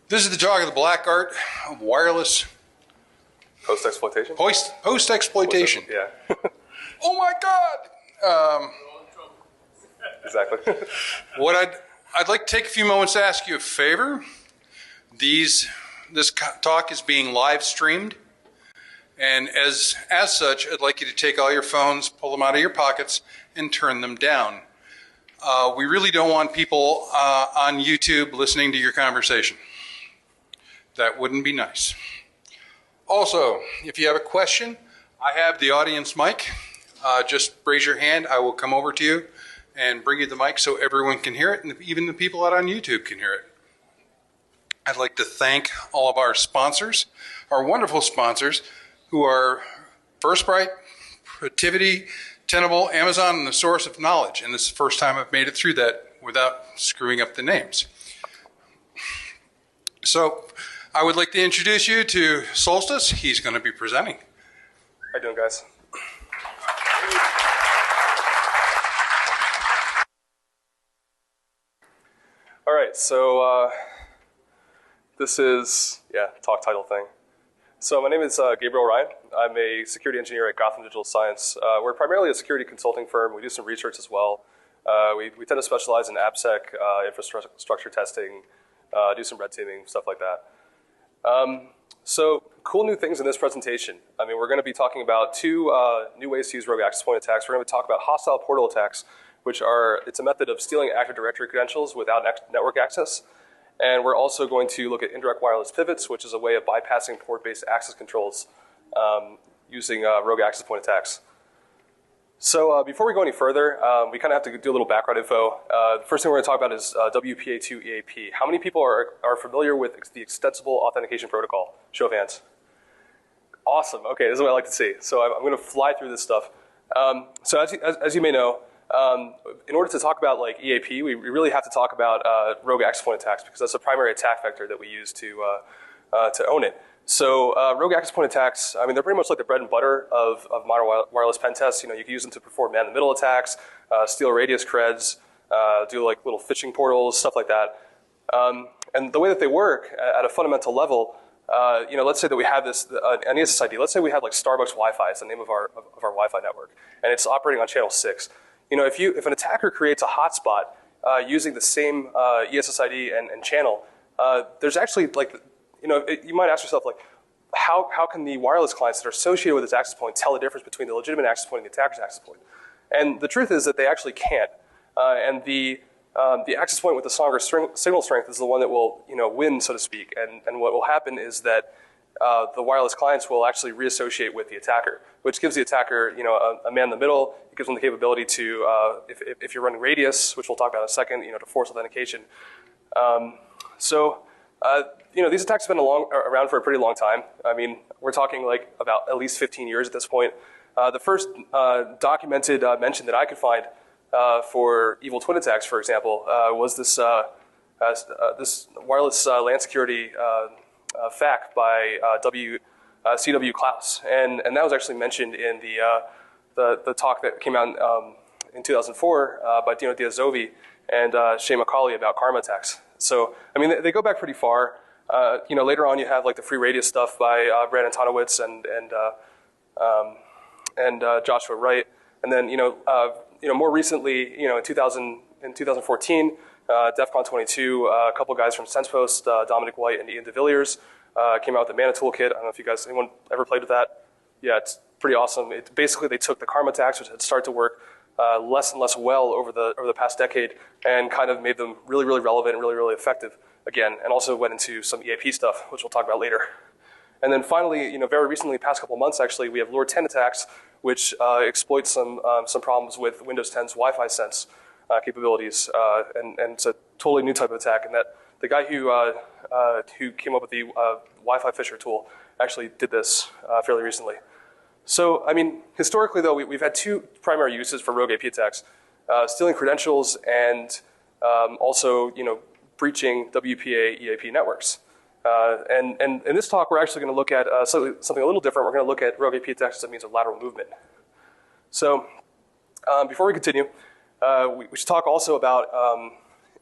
This is the talk of the black art of wireless Post-exploitation? Post-exploitation. Yeah. Oh my God! Exactly. What I'd like to take a few moments to ask you a favor. This talk is being live streamed, and as such, I'd like you to take all your phones, pull them out of your pockets, and turn them down. We really don't want people on YouTube listening to your conversation. That wouldn't be nice. Also, if you have a question, I have the audience mic. Just raise your hand. I will come over to you and bring you the mic so everyone can hear it, and even the people out on YouTube can hear it. I'd like to thank all of our sponsors, our wonderful sponsors, who are FirstBrite, Protivity, Tenable, Amazon, and the Source of Knowledge. And this is the first time I've made it through that without screwing up the names. So I would like to introduce you to Solstice. He's going to be presenting. How you doing, guys? All right, so this is, talk title thing. So my name is Gabriel Ryan. I'm a security engineer at Gotham Digital Science. We're primarily a security consulting firm. We do some research as well. We tend to specialize in AppSec, infrastructure testing, do some red teaming, stuff like that. So cool new things in this presentation. I mean, we're going to be talking about two new ways to use rogue access point attacks. We're going to talk about hostile portal attacks, which it's a method of stealing Active Directory credentials without network access. And we're also going to look at indirect wireless pivots, which is a way of bypassing port-based access controls using rogue access point attacks. So before we go any further, we kind of have to do a little background info. The first thing we're going to talk about is WPA-EAP. How many people are familiar with the extensible authentication protocol? Show of hands. Awesome. Okay, this is what I like to see. So I'm going to fly through this stuff. So as you may know, in order to talk about like EAP, we really have to talk about rogue access point attacks because that's the primary attack vector that we use to own it. So rogue access point attacks, I mean, they're pretty much like the bread and butter of modern wireless pen tests. You know, you can use them to perform man-in-the-middle attacks, steal radius creds, do like little phishing portals, stuff like that. And the way that they work at a fundamental level, you know, let's say that we have this an ESSID. Let's say we have like Starbucks Wi-Fi is the name of our Wi-Fi network, and it's operating on channel 6. You know, if an attacker creates a hotspot using the same ESSID and channel, there's actually like, you know, you might ask yourself like, how can the wireless clients that are associated with this access point tell the difference between the legitimate access point and the attacker's access point? And the truth is that they actually can't. And the access point with the stronger signal strength is the one that will, you know, win, so to speak. And what will happen is that the wireless clients will actually reassociate with the attacker, which gives the attacker, you know, a man in the middle. It gives them the capability to, if you're running radius, which we'll talk about in a second, you know, to force authentication. You know, these attacks have been around for a pretty long time. I mean, we're talking like about at least 15 years at this point. The first documented mention that I could find for evil twin attacks, for example, was this wireless LAN security FAQ by C.W. Klaus, and that was actually mentioned in the talk that came out in 2004 by Dino Diaz-Zovi and Shay McCauley about karma attacks. So, I mean, they go back pretty far. You know, later on you have like the free radius stuff by Brad Antonowitz and Joshua Wright, and then you know more recently, you know, in 2014, DEF CON 22, a couple guys from SensePost, Dominic White and Ian DeVilliers, came out with the Mana Toolkit. I don't know if anyone ever played with that. Yeah, it's pretty awesome. Basically, they took the karma attacks, which had started to work less and less well over the past decade, and kind of made them really, really relevant and really, really effective again, and also went into some EAP stuff, which we'll talk about later. And then finally, you know, very recently, past couple months actually, we have Lord 10 attacks, which exploit some problems with Windows 10's Wi-Fi sense capabilities, and it's a totally new type of attack. And that the guy who came up with the Wi-Fi Fisher tool actually did this fairly recently. So, I mean, historically though, we've had two primary uses for rogue AP attacks: stealing credentials and also, you know, breaching WPA-EAP networks. And in this talk, we're actually going to look at something a little different. We're going to look at rogue AP attacks as a means of lateral movement. So before we continue, we should talk also about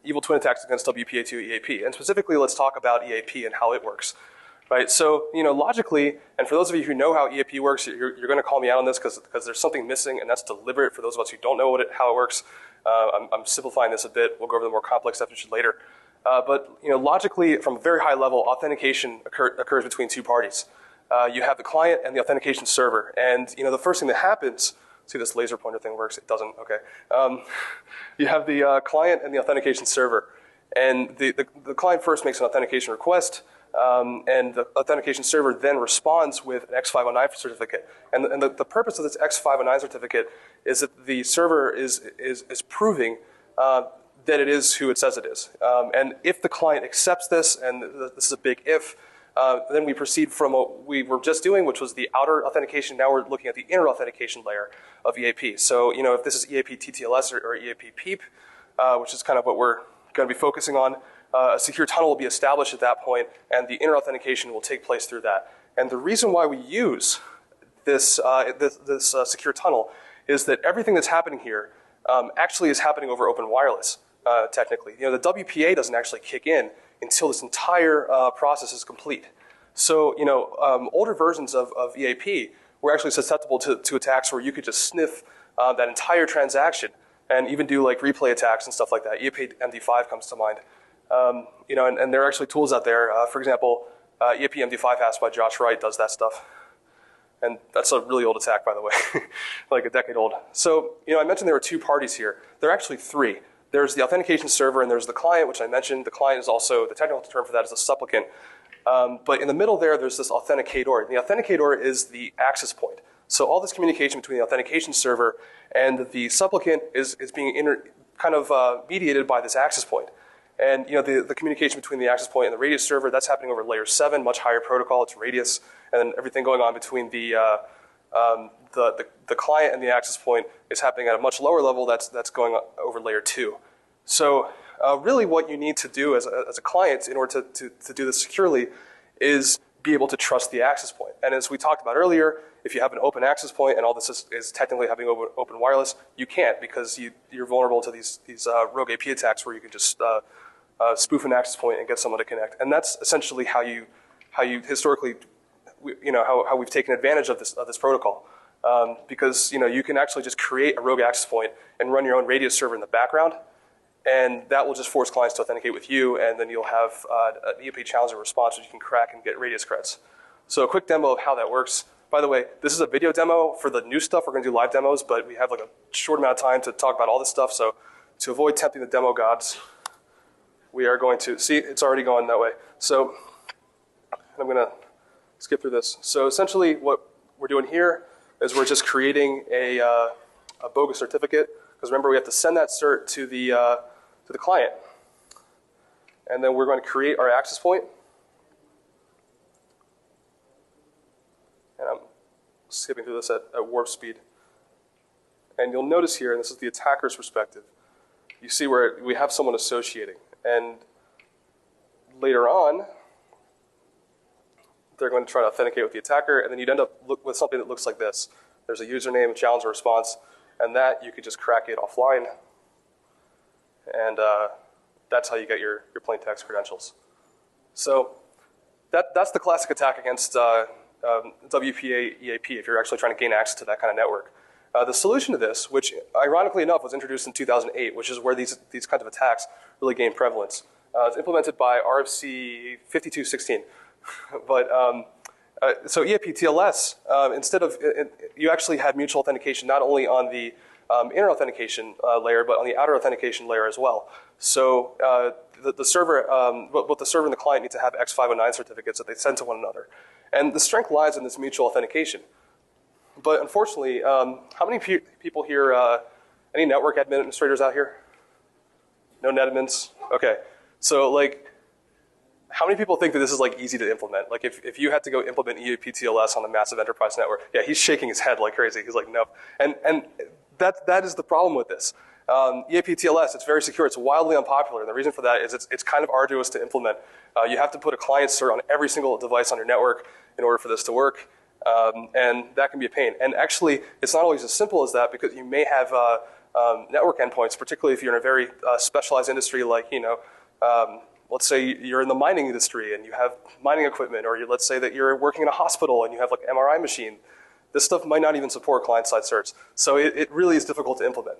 evil twin attacks against WPA-EAP. And specifically, let's talk about EAP and how it works. Right, so logically, and for those of you who know how EAP works, you're going to call me out on this because there's something missing, and that's deliberate for those of us who don't know how it works. I'm simplifying this a bit. We'll go over the more complex definition later. But logically, from a very high level, authentication occurs between two parties. You have the client and the authentication server, and the first thing that happens. See, this laser pointer thing works. It doesn't. Okay. You have the client and the authentication server, and the client first makes an authentication request. And the authentication server then responds with an X509 certificate. And the purpose of this X509 certificate is that the server is proving that it is who it says it is. And if the client accepts this, and this is a big if, then we proceed from what we were just doing, which was the outer authentication. Now we're looking at the inner authentication layer of EAP. So, if this is EAP-TLS or EAP-PEEP, which is kind of what we're going to be focusing on, a secure tunnel will be established at that point, and the inner authentication will take place through that. And the reason why we use this secure tunnel is that everything that's happening here actually is happening over open wireless, technically. The WPA doesn't actually kick in until this entire process is complete. So, older versions of EAP were actually susceptible to attacks where you could just sniff that entire transaction and even do like replay attacks and stuff like that. EAP-MD5 comes to mind. And there are actually tools out there. For example, EAP-MD5 Hash by Josh Wright does that stuff. And that's a really old attack, by the way, like a decade old. So, I mentioned there were two parties here. There are actually three. There's the authentication server and there's the client, which I mentioned. The client is also, the technical term for that is a supplicant. But in the middle there's this authenticator. And the authenticator is the access point. So all this communication between the authentication server and the supplicant is being mediated by this access point. And the communication between the access point and the radius server, that's happening over layer 7, much higher protocol. It's radius, and then everything going on between the client and the access point is happening at a much lower level. That's going over layer 2. So really, what you need to do as a client in order to do this securely is be able to trust the access point. And as we talked about earlier, if you have an open access point and all this is technically having open wireless, you can't because you're vulnerable to these rogue AP attacks where you can just spoof an access point and get someone to connect. And that's essentially how you historically, how we've taken advantage of this protocol. Because you can actually just create a rogue access point and run your own radius server in the background, and that will just force clients to authenticate with you, and then you'll have an EAP challenger response which you can crack and get radius creds. So a quick demo of how that works. By the way, this is a video demo. For the new stuff, we're going to do live demos, but we have like a short amount of time to talk about all this stuff. So to avoid tempting the demo gods, we are going to, see, it's already going that way. So I'm going to skip through this. So essentially what we're doing here is we're just creating a bogus certificate, because remember we have to send that cert to the client. And then we're going to create our access point. And I'm skipping through this at warp speed. And you'll notice here, and this is the attacker's perspective, you see where we have someone associating. And later on, they're going to try to authenticate with the attacker, and then you'd end up with something that looks like this. There's a username, a challenge, or response, and that you could just crack it offline. And that's how you get your plain text credentials. So that's the classic attack against WPA-EAP if you're actually trying to gain access to that kind of network. The solution to this, which ironically enough was introduced in 2008, which is where these kinds of attacks really gain prevalence. It's implemented by RFC 5216. But so EAP-TLS, instead of, you actually had mutual authentication not only on the inner authentication layer, but on the outer authentication layer as well. So the server, both the server and the client need to have X509 certificates that they send to one another. And the strength lies in this mutual authentication. But unfortunately, how many people here, any network administrators out here? No net admins? Okay. So like, how many people think that this is like easy to implement? Like if you had to go implement EAP-TLS on a massive enterprise network, yeah, he's shaking his head like crazy. He's like, no. And that is the problem with this. EAP-TLS, it's very secure. It's wildly unpopular. And the reason for that is it's kind of arduous to implement. You have to put a client cert on every single device on your network in order for this to work. And that can be a pain. And actually, it's not always as simple as that because you may have network endpoints, particularly if you're in a very specialized industry like, let's say you're in the mining industry and you have mining equipment, or let's say that you're working in a hospital and you have like an MRI machine. This stuff might not even support client-side certs. So it really is difficult to implement.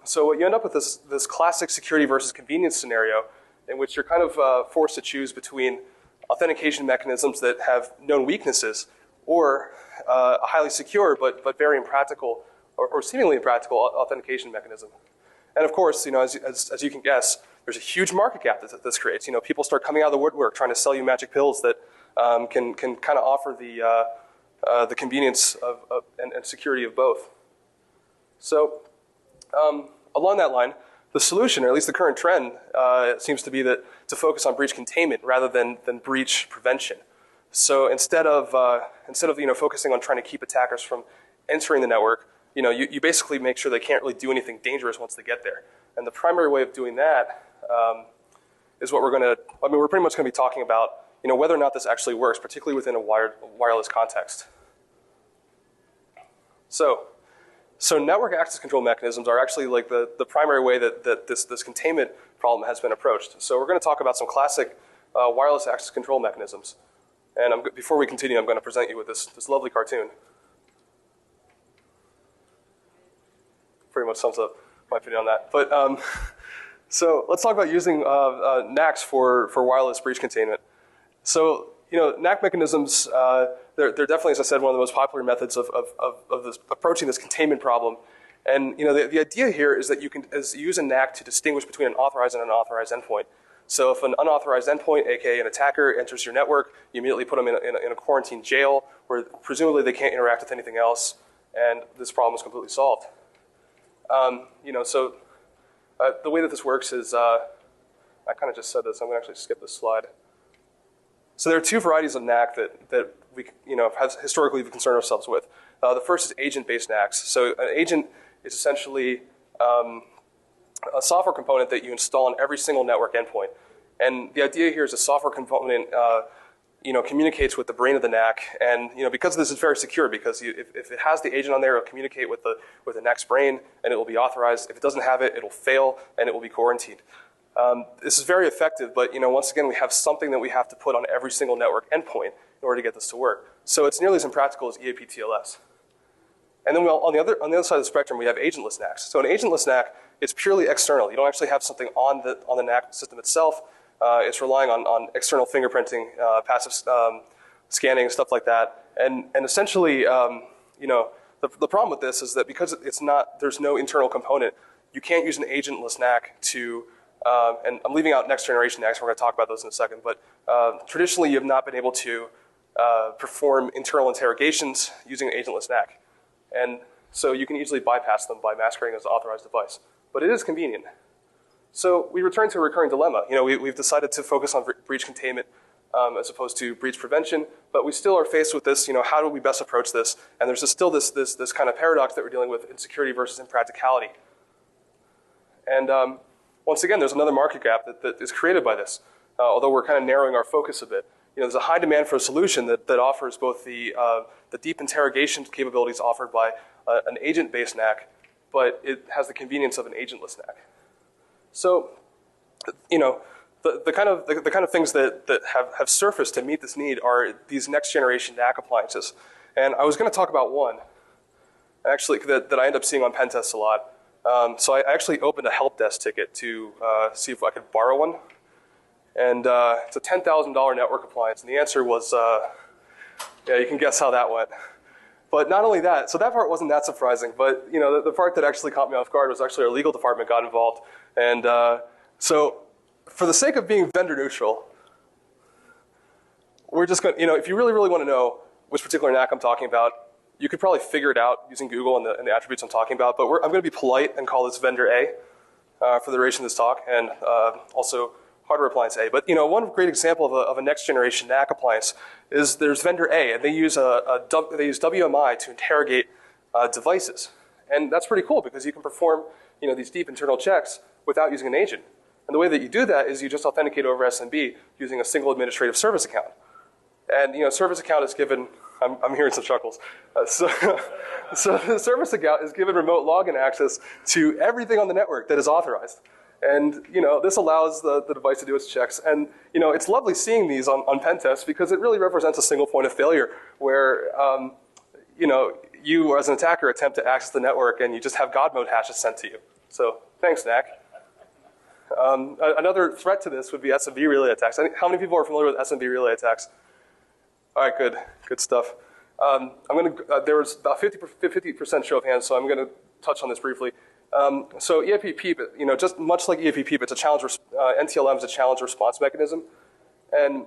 So what you end up with is this classic security versus convenience scenario in which you're kind of forced to choose between authentication mechanisms that have known weaknesses or a highly secure but very impractical or seemingly impractical authentication mechanism. And of course, as you can guess, there's a huge market gap that this creates. People start coming out of the woodwork trying to sell you magic pills that can kind of offer the convenience and security of both. So along that line, the solution, or at least the current trend, seems to be to focus on breach containment rather than breach prevention. So instead of focusing on trying to keep attackers from entering the network, you basically make sure they can't really do anything dangerous once they get there. And the primary way of doing that is what we're pretty much going to be talking about, whether or not this actually works, particularly within a wireless context. So network access control mechanisms are actually like the primary way that this containment problem has been approached. So we're going to talk about some classic wireless access control mechanisms. And before we continue, I'm going to present you with this lovely cartoon. Pretty much sums up my opinion on that. But so let's talk about using NACs for wireless breach containment. So NAC mechanisms, they're definitely, as I said, one of the most popular methods of approaching this containment problem. And the idea here is that you can use a NAC to distinguish between an authorized and an unauthorized endpoint. So if an unauthorized endpoint, aka an attacker, enters your network, you immediately put them in a quarantine jail where presumably they can't interact with anything else, and this problem is completely solved. So the way that this works is, I kind of just said this. I'm going to actually skip this slide. So there are two varieties of NAC that we have historically concerned ourselves with. The first is agent-based NACs. So an agent is essentially a software component that you install on every single network endpoint. And the idea here is a software component communicates with the brain of the NAC, and because this is very secure, because if it has the agent on there, it'll communicate with the NAC's brain, and it will be authorized. If it doesn't have it, it'll fail, and it will be quarantined. This is very effective, but once again, we have something that we have to put on every single network endpoint in order to get this to work. So it's nearly as impractical as EAP-TLS. And then on the other side of the spectrum, we have agentless NACs. So an agentless NAC is purely external. You don't actually have something on the NAC system itself. It's relying on external fingerprinting, passive scanning, stuff like that. And essentially, the problem with this is that because there's no internal component, you can't use an agentless NAC to, and I'm leaving out next generation NACs, we're going to talk about those in a second, but traditionally you have not been able to perform internal interrogations using an agentless NAC. And so you can easily bypass them by masquerading as an authorized device. But it is convenient. So we return to a recurring dilemma. We've decided to focus on breach containment as opposed to breach prevention, but we still are faced with this, how do we best approach this? And there's still this kind of paradox that we're dealing with in security versus impracticality. And once again, there's another market gap that is created by this, although we're kind of narrowing our focus a bit. There's a high demand for a solution that offers both the deep interrogation capabilities offered by an agent-based NAC, but it has the convenience of an agentless NAC. So, the kind of things that have surfaced to meet this need are these next generation NAC appliances. And I was going to talk about one, actually, that I end up seeing on pen tests a lot. So I actually opened a help desk ticket to see if I could borrow one. And it's a $10,000 network appliance, and the answer was, yeah, you can guess how that went. But not only that, so that part wasn't that surprising, but the part that actually caught me off guard was actually our legal department got involved. And so for the sake of being vendor neutral, we're just going to, if you really, really want to know which particular NAC I'm talking about, you could probably figure it out using Google and the attributes I'm talking about, but I'm going to be polite and call this vendor A for the duration of this talk, and also hardware appliance A. But one great example of a next generation NAC appliance is there's vendor A, and they use WMI to interrogate devices, and that's pretty cool because you can perform these deep internal checks without using an agent. And the way that you do that is you just authenticate over SMB using a single administrative service account. And service account is given I'm hearing some chuckles. So the service account is given remote login access to everything on the network that is authorized. And, this allows the device to do its checks. And, it's lovely seeing these on pen tests because it really represents a single point of failure where, you as an attacker attempt to access the network and you just have God mode hashes sent to you. So thanks, Knack. Another threat to this would be SMB relay attacks. How many people are familiar with SMB relay attacks? All right, good stuff. There was about 50% show of hands, so I'm going to touch on this briefly. So EAP-TLS, just much like EAP-TLS, it's a challenge. NTLM is a challenge response mechanism, and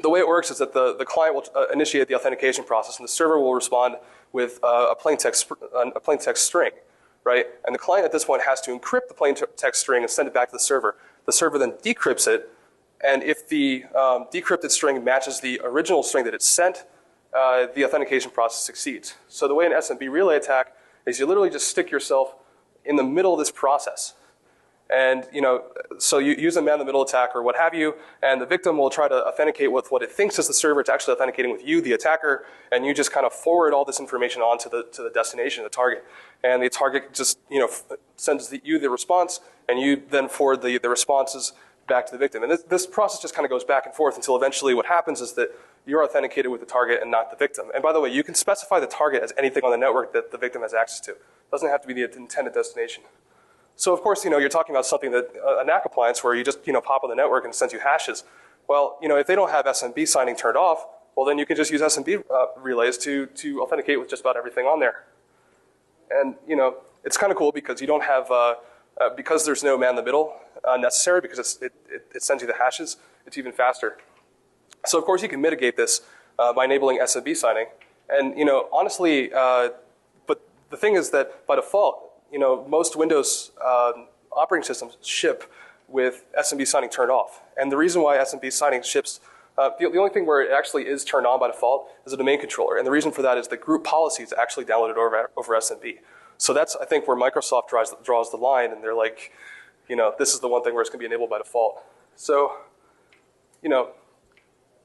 the way it works is that the client will initiate the authentication process, and the server will respond with a plain text string, right? And the client at this point has to encrypt the plain text string and send it back to the server. The server then decrypts it, and if the decrypted string matches the original string that it sent, the authentication process succeeds. So the way an SMB relay attack is you literally just stick yourself in the middle of this process. And, so you use a man-in-the-middle attack or what have you, and the victim will try to authenticate with what it thinks is the server. It's actually authenticating with you, the attacker, and you just kind of forward all this information on to the destination, the target. And the target just, sends you the response, and you then forward the responses back to the victim. And this process just kind of goes back and forth until eventually what happens is that you're authenticated with the target and not the victim. And by the way, you can specify the target as anything on the network that the victim has access to. It doesn't have to be the intended destination. So of course, you're talking about something that, a NAC appliance where you just, pop on the network and it sends you hashes. Well, if they don't have SMB signing turned off, well then you can just use SMB relays to authenticate with just about everything on there. And, it's kind of cool because you don't have, because there's no man-in-the-middle necessary because it sends you the hashes, it's even faster. So of course you can mitigate this by enabling SMB signing. And, honestly, but the thing is that by default, most Windows operating systems ship with SMB signing turned off. And the reason why SMB signing ships, the only thing where it actually is turned on by default is a domain controller. And the reason for that is the group policy is actually downloaded over SMB. So that's, I think, where Microsoft draws the line, and they're like, this is the one thing where it's going to be enabled by default. So,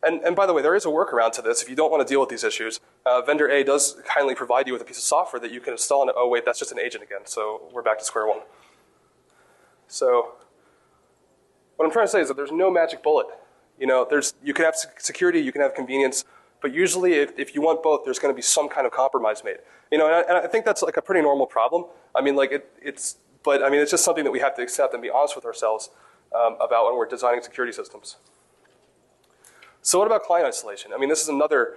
and by the way, there is a workaround to this. If you don't want to deal with these issues, vendor A does kindly provide you with a piece of software that you can install, and oh wait, that's just an agent again, so we're back to square one. So what I'm trying to say is that there's no magic bullet. You can have security, you can have convenience, but usually if you want both, there's going to be some kind of compromise made. And I think that's like a pretty normal problem. I mean, like it's just something that we have to accept and be honest with ourselves about when we're designing security systems. So what about client isolation? I mean, this is another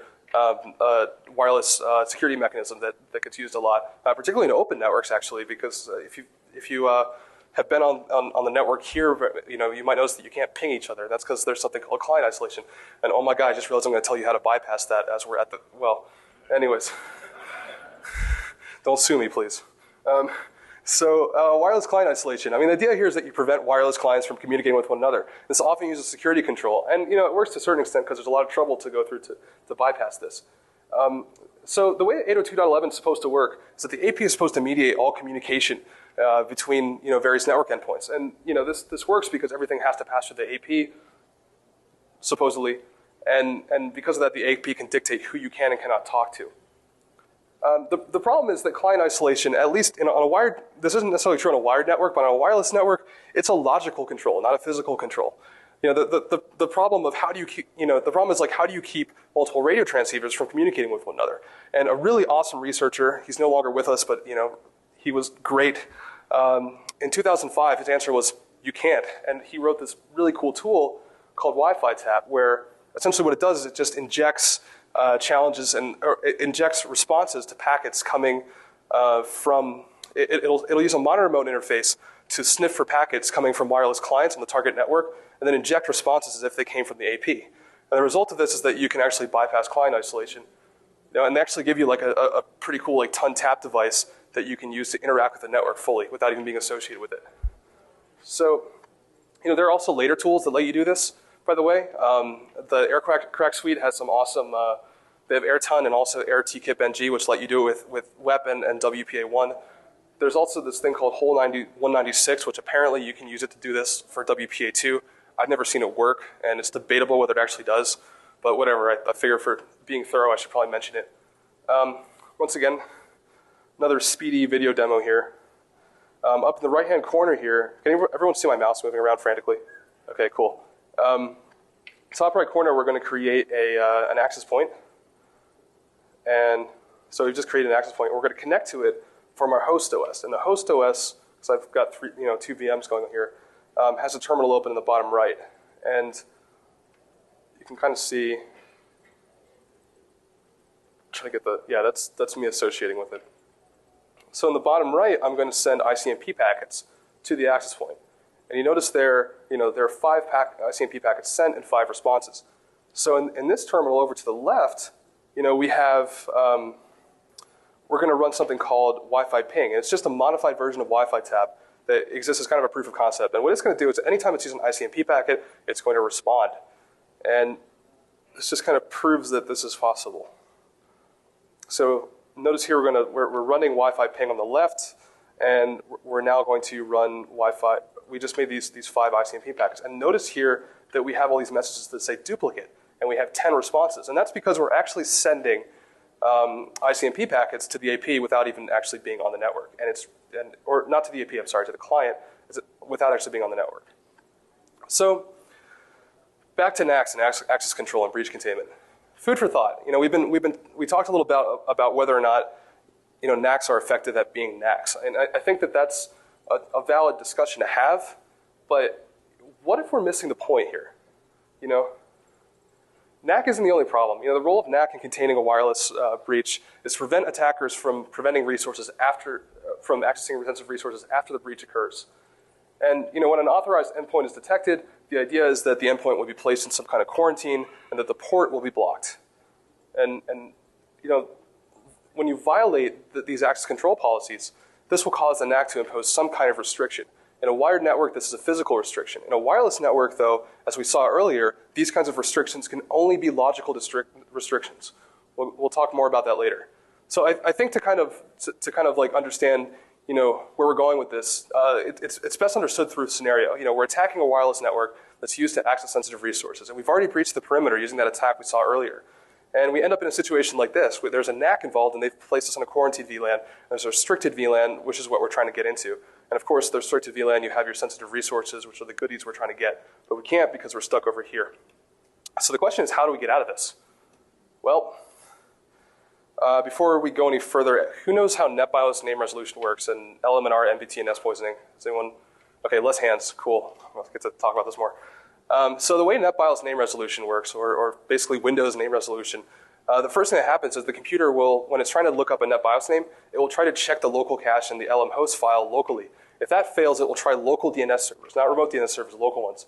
wireless security mechanism that gets used a lot, particularly in open networks, actually, because if you have been on the network here, you might notice that you can't ping each other. That's because there's something called client isolation. And oh my God, I just realized I'm going to tell you how to bypass that as we're at the, well, anyways. Don't sue me, please. So wireless client isolation. I mean, the idea here is that you prevent wireless clients from communicating with one another. This often uses security control. And, it works to a certain extent because there's a lot of trouble to go through to bypass this. So the way 802.11 is supposed to work is that the AP is supposed to mediate all communication between, various network endpoints. And, this works because everything has to pass through the AP, supposedly. And because of that, the AP can dictate who you can and cannot talk to. The problem is that client isolation, at least on a wired, this isn't necessarily true on a wired network, but on a wireless network, it's a logical control, not a physical control. The problem of how do you keep, the problem is like how do you keep multiple radio transceivers from communicating with one another? And a really awesome researcher, he's no longer with us, but he was great. In 2005, his answer was, you can't. And he wrote this really cool tool called Wi-Fi Tap, where essentially what it does is it just injects challenges or it injects responses to packets coming from, it'll use a monitor mode interface to sniff for packets coming from wireless clients on the target network, and then inject responses as if they came from the AP. And the result of this is that you can actually bypass client isolation. And they actually give you like a pretty cool like ton tap device that you can use to interact with the network fully without even being associated with it. So, there are also later tools that let you do this, by the way. The AirCrack suite has some awesome, they have AirTun and also AirTKIP-NG, which let you do it with WEP and WPA-1. There's also this thing called Hole 196, which apparently you can use it to do this for WPA-2. I've never seen it work, and it's debatable whether it actually does. but whatever. I figure for being thorough, I should probably mention it. Once again, another speedy video demo here. Up in the right-hand corner here, can everyone see my mouse moving around frantically? Okay, cool. Top right corner, we're going to create an access point. And so we've just created an access point. We're going to connect to it from our host OS. And the host OS, so I've got two VMs going on here, has a terminal open in the bottom right. And you can kind of see, try to get the, yeah, that's me associating with it. So in the bottom right, I'm going to send ICMP packets to the access point. And you notice there are 5 ICMP packets sent and 5 responses. So in this terminal over to the left, we have, we're going to run something called Wi-Fi ping. And it's just a modified version of Wi-Fi tab that exists as kind of a proof of concept. And what it's going to do is anytime it's using an ICMP packet, it's going to respond. And this just kind of proves that this is possible. So notice here we're running Wi-Fi ping on the left, and we're now going to run Wi-Fi. We just made these 5 ICMP packets. And notice here that we have all these messages that say duplicate, and we have 10 responses. And that's because we're actually sending ICMP packets to the AP without even actually being on the network. Or not to the AP, I'm sorry, to the client, without actually being on the network. So back to NACs and access control and breach containment. Food for thought. We talked a little about whether or not NACs are effective at being NACs, and I think that that's a valid discussion to have. But what if we're missing the point here? NAC isn't the only problem. The role of NAC in containing a wireless breach is to prevent attackers from preventing resources from accessing sensitive resources after the breach occurs. And when an authorized endpoint is detected, the idea is that the endpoint will be placed in some kind of quarantine and that the port will be blocked. And when you violate these access control policies, this will cause the NAC to impose some kind of restriction. In a wired network, this is a physical restriction. In a wireless network, though, as we saw earlier, these kinds of restrictions can only be logical restrictions. We'll talk more about that later. So I think to kind of understand where we're going with this, it's best understood through a scenario. We're attacking a wireless network that's used to access sensitive resources, and we've already breached the perimeter using that attack we saw earlier. And we end up in a situation like this, where there's a NAC involved, and they've placed us on a quarantined VLAN, and there's a restricted VLAN, which is what we're trying to get into. And of course, the restricted VLAN, you have your sensitive resources, which are the goodies we're trying to get, but we can't because we're stuck over here. So the question is, how do we get out of this? Well, before we go any further, who knows how NetBIOS name resolution works and LMNR, MBT, and NS poisoning? Is anyone? Okay, less hands, cool. I'll get to talk about this more. So the way NetBIOS name resolution works, or basically Windows name resolution, the first thing that happens is the computer will, when it's trying to look up a NetBIOS name, it will try to check the local cache in the LM host file locally. If that fails, it will try local DNS servers, not remote DNS servers, local ones.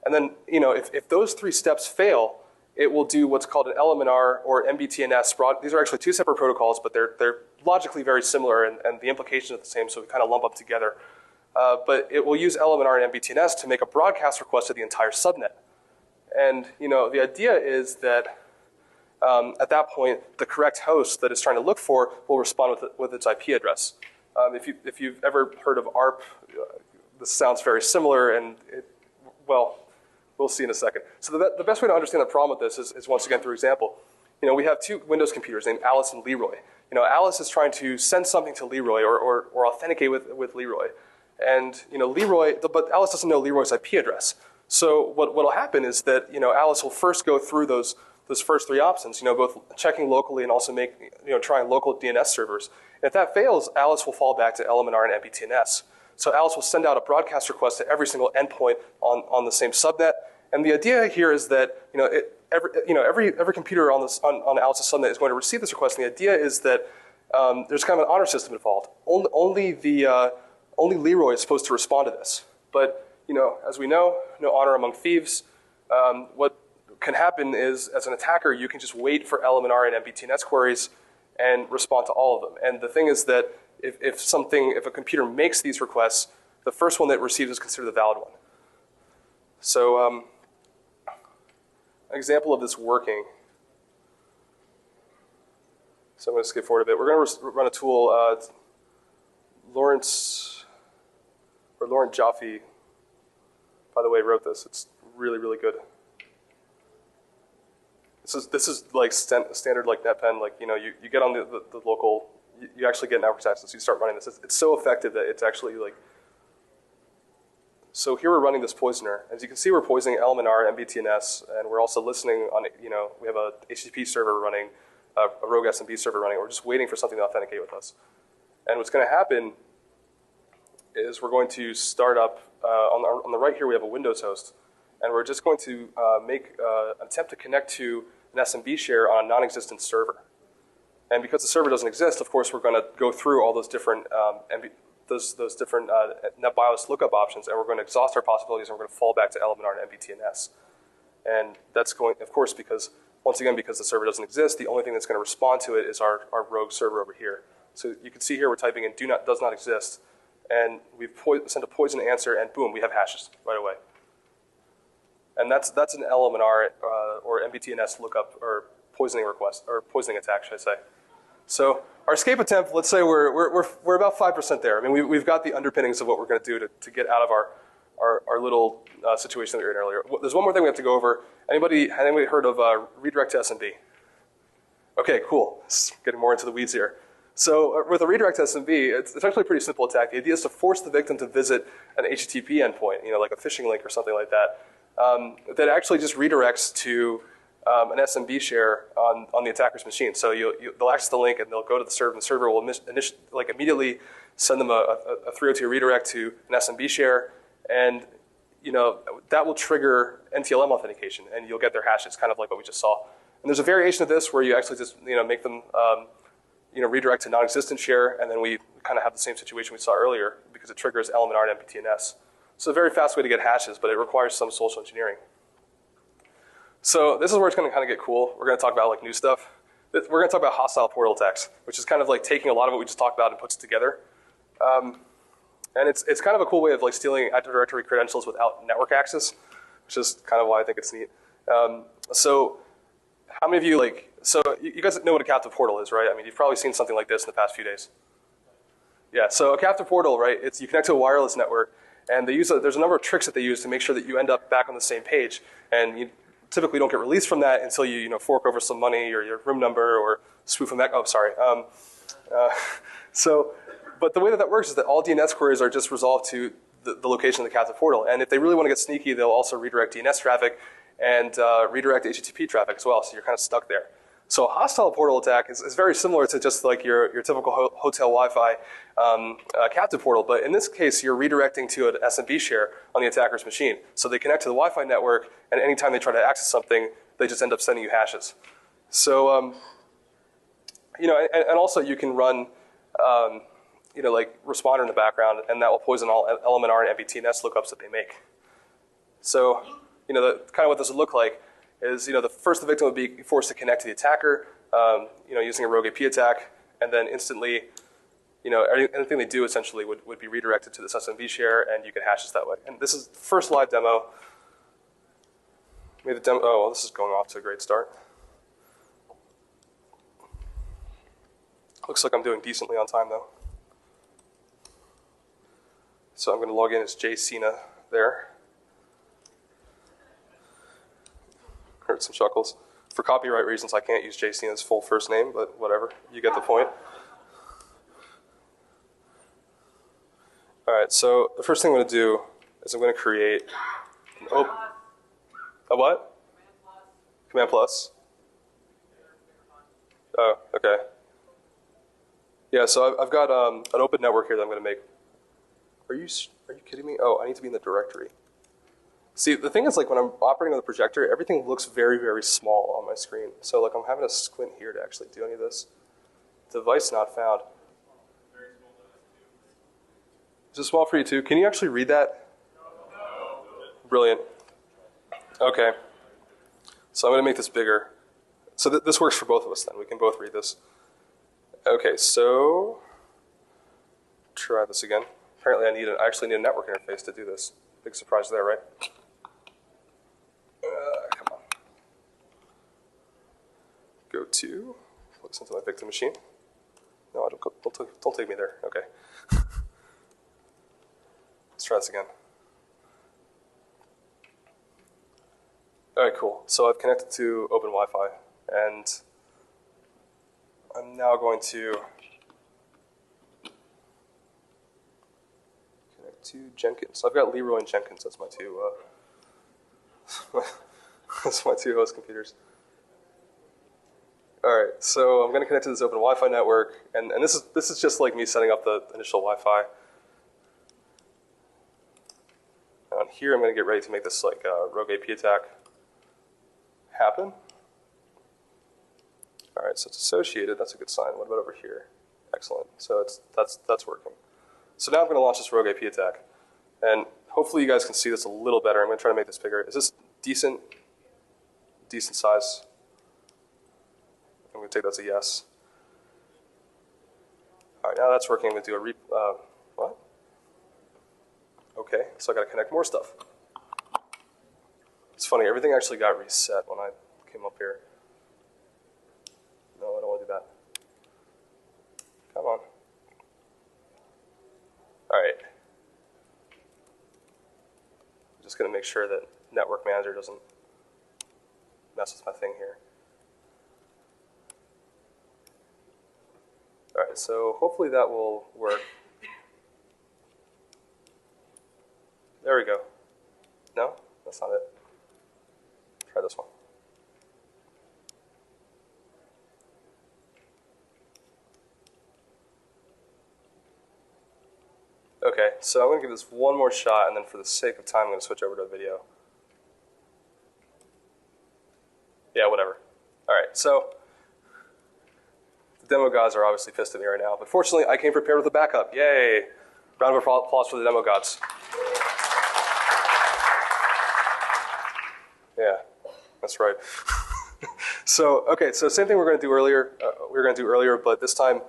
And then, if those 3 steps fail, it will do what's called an LMNR or MBTNS. These are actually 2 separate protocols, but they're logically very similar, and the implications are the same, so we kind of lump them together. But it will use LMNR and MBTNS to make a broadcast request to the entire subnet. And the idea is that at that point, the correct host that it's trying to look for will respond with its IP address. If you've ever heard of ARP, this sounds very similar, and we'll see in a second. So the best way to understand the problem with this is once again through example. We have 2 Windows computers named Alice and Leroy. Alice is trying to send something to Leroy or authenticate with Leroy. And but Alice doesn't know Leroy's IP address. So what'll happen is that Alice will first go through those first 3 options, both checking locally and also trying local DNS servers. And if that fails, Alice will fall back to LMNR and MBTNS. So Alice will send out a broadcast request to every single endpoint on the same subnet. And the idea here is that every computer on Alice's subnet is going to receive this request. And the idea is that there's kind of an honor system involved. Only Leroy is supposed to respond to this. But as we know, no honor among thieves. What can happen is, as an attacker, you can just wait for LMNR and MBTNS queries and respond to all of them. And the thing is that if a computer makes these requests, the first one that receives is considered the valid one. So an example of this working. So I'm going to skip forward a bit. We're going to run a tool, Laurent Jaffe, by the way, wrote this. It's really, really good. This is like standard like NetPen. Like, you know, you get on the local, you actually get network access. You start running this. It's so effective that it's actually like. So here we're running this poisoner. As you can see, we're poisoning LMNR, MBTNS, and we're also listening on, you know, we have a HTTP server running, a rogue SMB server running. We're just waiting for something to authenticate with us. And what's going to happen is we're going to start up, on the right here we have a Windows host, and we're just going to make an attempt to connect to an SMB share on a non-existent server. And because the server doesn't exist, of course, we're going to go through all those different those different NetBIOS lookup options, and we're going to exhaust our possibilities, and we're going to fall back to LMNR and MBTNS. And that's going, of course, because, once again, because the server doesn't exist, the only thing that's going to respond to it is our rogue server over here. So you can see here we're typing in does not exist, and we've sent a poison answer, and boom, we have hashes right away. And that's an LMNR or MBTNS lookup or poisoning request, or poisoning attack, should I say. So our escape attempt, let's say we're about 5% there. I mean, we've got the underpinnings of what we're going to do to get out of our little situation that we were in earlier. There's one more thing we have to go over. Anybody heard of redirect to SMB? Okay, cool. It's getting more into the weeds here. So with a redirect to SMB, it's actually a pretty simple attack. The idea is to force the victim to visit an HTTP endpoint, you know, like a phishing link or something like that, that actually just redirects to an SMB share on the attacker's machine. So they'll access the link and they'll go to the server, and the server will immediately send them a 302 redirect to an SMB share, and you know that will trigger NTLM authentication, and you'll get their hashes, kind of like what we just saw. And there's a variation of this where you actually just make them redirect to non-existent share, and then we kind of have the same situation we saw earlier because it triggers LMNR and MBTNS. So a very fast way to get hashes, but it requires some social engineering. So this is where it's going to kind of get cool. We're going to talk about like new stuff. We're going to talk about hostile portal attacks, which is kind of like taking a lot of what we just talked about and puts it together. And it's kind of a cool way of like stealing Active Directory credentials without network access, which is kind of why I think it's neat. So how many of you you guys know what a captive portal is, right? I mean, you've probably seen something like this in the past few days. Yeah, so a captive portal, right? You connect to a wireless network, and there's a number of tricks that they use to make sure that you end up back on the same page, and you typically don't get released from that until you fork over some money or your room number or spoof a Mac. Oh, sorry. But the way that works is that all DNS queries are just resolved to the location of the captive portal, and if they really want to get sneaky, they'll also redirect DNS traffic and redirect HTTP traffic as well. So you're kind of stuck there. So a hostile portal attack is very similar to just like your typical hotel Wi-Fi captive portal, but in this case, you're redirecting to an SMB share on the attacker's machine. So they connect to the Wi-Fi network, and anytime they try to access something, they just end up sending you hashes. So, and also you can run, like responder in the background, and that will poison all LMNR and MBTNS lookups that they make. So, kind of what this would look like is, the victim would be forced to connect to the attacker, using a rogue AP attack, and then instantly, anything they do essentially would be redirected to this SMB share, and you get hashes that way. And this is the first live demo. This is going off to a great start. Looks like I'm doing decently on time though. So I'm going to log in as JCena there. Heard some chuckles. For copyright reasons, I can't use JCena's full first name, but whatever. You get the point. All right, so the first thing I'm going to do is I'm going to create a what? Command plus. Oh, okay. Yeah, so I've got an open network here that I'm going to make. Are you kidding me? Oh, I need to be in the directory. See, the thing is, like, when I'm operating on the projector, everything looks very, very small on my screen. So, like, I'm having to squint here to actually do any of this. Device not found. Is it small for you too? Can you actually read that? No. Brilliant. Okay. So I'm going to make this bigger. So this works for both of us then. We can both read this. Okay, so try this again. Apparently I actually need a network interface to do this. Big surprise there, right? Come on. Go to, listen to my victim machine. No, don't take me there. Okay. Let's try this again. All right, cool. So I've connected to Open Wi-Fi, and I'm now going to connect to Jenkins. So I've got Leroy and Jenkins. That's my two. That's my two host computers. All right, so I'm going to connect to this Open Wi-Fi network, and this is just like me setting up the initial Wi-Fi. On here, I'm going to get ready to make this like rogue AP attack happen. All right, so it's associated. That's a good sign. What about over here? Excellent. So that's working. So now I'm going to launch this rogue AP attack, and hopefully you guys can see this a little better. I'm going to try to make this bigger. Is this decent? Decent size? I'm going to take that as a yes. All right, now that's working. I'm going to do a what? Okay, so I got to connect more stuff. It's funny, everything actually got reset when I came up here. No, I don't want to do that. Come on. All right. I'm just going to make sure that Network Manager doesn't mess with my thing here. All right, so hopefully that will work. There we go. No, that's not it. Try this one. Okay, so I'm going to give this one more shot, and then for the sake of time, I'm going to switch over to a video. Yeah, whatever. All right, so the demo gods are obviously pissed at me right now, but fortunately, I came prepared with a backup. Yay! Round of applause for the demo gods. Yeah, that's right. So, okay, so same thing we're going to do earlier, but this time